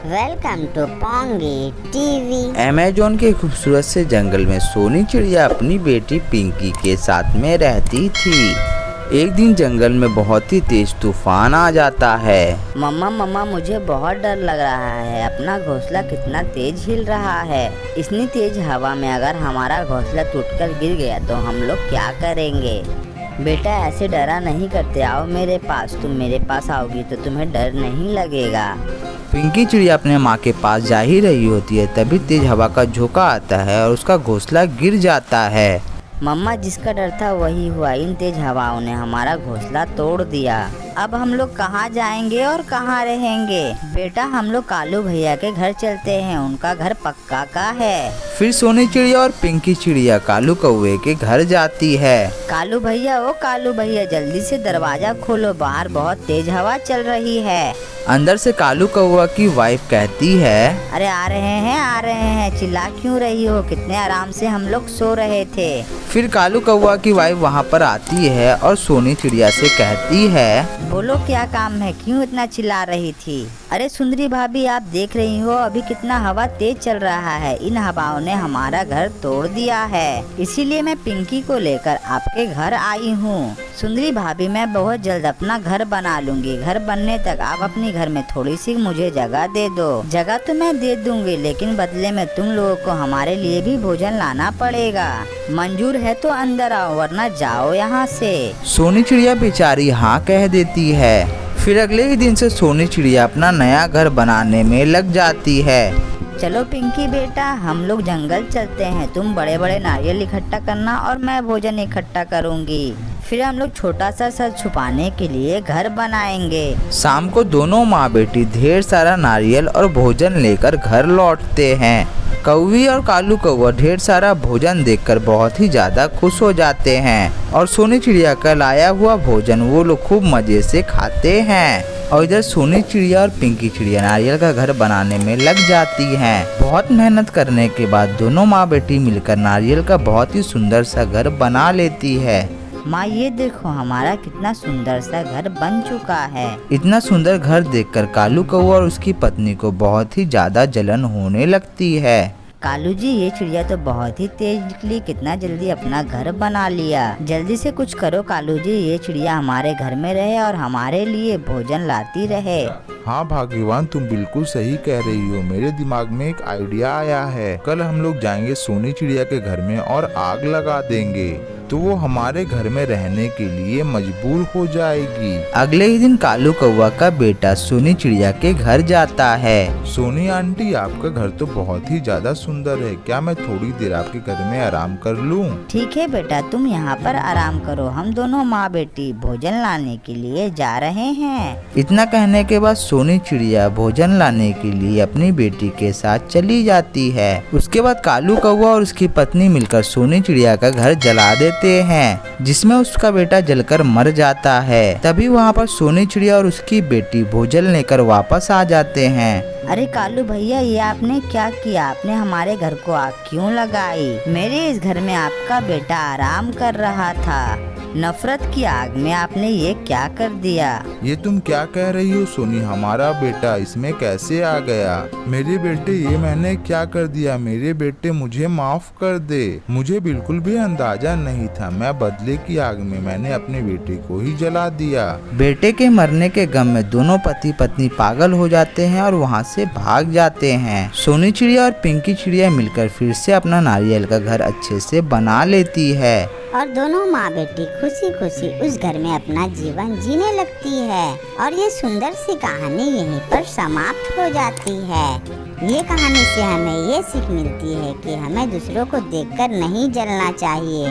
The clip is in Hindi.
वेलकम टू पोंगी टीवी। अमेज़न के खूबसूरत से जंगल में सोनी चिड़िया अपनी बेटी पिंकी के साथ में रहती थी। एक दिन जंगल में बहुत ही तेज तूफान आ जाता है। मम्मा मुझे बहुत डर लग रहा है। अपना घोंसला कितना तेज हिल रहा है। इतनी तेज हवा में अगर हमारा घोंसला टूटकर गिर गया तो हम लोग क्या करेंगे। बेटा ऐसे डरा नहीं करते, आओ मेरे पास। तुम मेरे पास आओगी तो तुम्हें डर नहीं लगेगा। पिंकी चिड़िया अपने माँ के पास जा ही रही होती है, तभी तेज हवा का झोंका आता है और उसका घोंसला गिर जाता है। मम्मा जिसका डर था वही हुआ। इन तेज हवाओं ने हमारा घोंसला तोड़ दिया। अब हम लोग कहाँ जाएंगे और कहाँ रहेंगे। बेटा हम लोग कालू भैया के घर चलते हैं, उनका घर पक्का का है। फिर सोनी चिड़िया और पिंकी चिड़िया कालू कौवे के घर जाती है। कालू भैया, ओ कालू भैया, जल्दी से दरवाजा खोलो, बाहर बहुत तेज हवा चल रही है। अंदर से कालू कौवा की वाइफ कहती है, अरे आ रहे हैं, चिल्ला क्यों रही हो, कितने आराम से हम लोग सो रहे थे। फिर कालू कौवा की वाइफ वहाँ पर आती है और सोनी चिड़िया से कहती है, बोलो क्या काम है, क्यों इतना चिल्ला रही थी। अरे सुंदरी भाभी, आप देख रही हो अभी कितना हवा तेज चल रहा है। इन हवाओं ने हमारा घर तोड़ दिया है, इसीलिए मैं पिंकी को लेकर आपके घर आई हूँ। सुंदरी भाभी, मैं बहुत जल्द अपना घर बना लूंगी। घर बनने तक आप अपनी घर में थोड़ी सी मुझे जगह दे दो। जगह तो मैं दे दूंगी, लेकिन बदले में तुम लोगों को हमारे लिए भी भोजन लाना पड़ेगा। मंजूर है तो अंदर आओ, वरना जाओ यहाँ से। सोनी चिड़िया बेचारी हाँ कह देती है। फिर अगले ही दिन से सोनी चिड़िया अपना नया घर बनाने में लग जाती है। चलो पिंकी बेटा, हम लोग जंगल चलते हैं। तुम बड़े बड़े नारियल इकट्ठा करना और मैं भोजन इकट्ठा करूंगी। फिर हम लोग छोटा सा सर छुपाने के लिए घर बनाएंगे। शाम को दोनों माँ बेटी ढेर सारा नारियल और भोजन लेकर घर लौटते हैं। कौवी और कालू कौवा ढेर सारा भोजन देखकर बहुत ही ज्यादा खुश हो जाते हैं और सोनी चिड़िया का लाया हुआ भोजन वो लोग खूब मजे से खाते हैं। और इधर सोनी चिड़िया और पिंकी चिड़िया नारियल का घर बनाने में लग जाती हैं। बहुत मेहनत करने के बाद दोनों माँ बेटी मिलकर नारियल का बहुत ही सुंदर सा घर बना लेती है। माँ ये देखो, हमारा कितना सुंदर सा घर बन चुका है। इतना सुंदर घर देखकर कालू कौवा और उसकी पत्नी को बहुत ही ज्यादा जलन होने लगती है। कालू जी, ये चिड़िया तो बहुत ही तेज निकली, कितना जल्दी अपना घर बना लिया। जल्दी से कुछ करो कालू जी, ये चिड़िया हमारे घर में रहे और हमारे लिए भोजन लाती रहे। हाँ भाग्यवान, तुम बिल्कुल सही कह रही हो। मेरे दिमाग में एक आइडिया आया है। कल हम लोग जाएंगे सोनी चिड़िया के घर में और आग लगा देंगे, तो वो हमारे घर में रहने के लिए मजबूर हो जाएगी। अगले ही दिन कालू कौवा का बेटा सोनी चिड़िया के घर जाता है। सोनी आंटी, आपका घर तो बहुत ही ज्यादा सुंदर है, क्या मैं थोड़ी देर आपके घर में आराम कर लूं? ठीक है बेटा, तुम यहाँ पर आराम करो, हम दोनों माँ बेटी भोजन लाने के लिए जा रहे हैं। इतना कहने के बाद सोनी चिड़िया भोजन लाने के लिए अपनी बेटी के साथ चली जाती है। उसके बाद कालू कौवा और उसकी पत्नी मिलकर सोनी चिड़िया का घर जला देते हैं, जिसमें उसका बेटा जलकर मर जाता है। तभी वहाँ पर सोनी चिड़िया और उसकी बेटी भोजन लेकर वापस आ जाते हैं। अरे कालू भैया, ये आपने क्या किया, आपने हमारे घर को आग क्यों लगाई। मेरे इस घर में आपका बेटा आराम कर रहा था, नफरत की आग में आपने ये क्या कर दिया। ये तुम क्या कह रही हो सोनी, हमारा बेटा इसमें कैसे आ गया। मेरे बेटे, ये मैंने क्या कर दिया। मेरे बेटे, मुझे माफ कर दे। मुझे बिल्कुल भी अंदाजा नहीं था, मैं बदले की आग में मैंने अपने बेटे को ही जला दिया। बेटे के मरने के गम में दोनों पति पत्नी पागल हो जाते हैं और वहाँ से भाग जाते हैं। सोनी चिड़िया और पिंकी चिड़िया मिलकर फिर से अपना नारियल का घर अच्छे से बना लेती है और दोनों माँ बेटी खुशी खुशी उस घर में अपना जीवन जीने लगती है। और ये सुंदर सी कहानी यहीं पर समाप्त हो जाती है। ये कहानी से हमें ये सीख मिलती है कि हमें दूसरों को देखकर नहीं जलना चाहिए।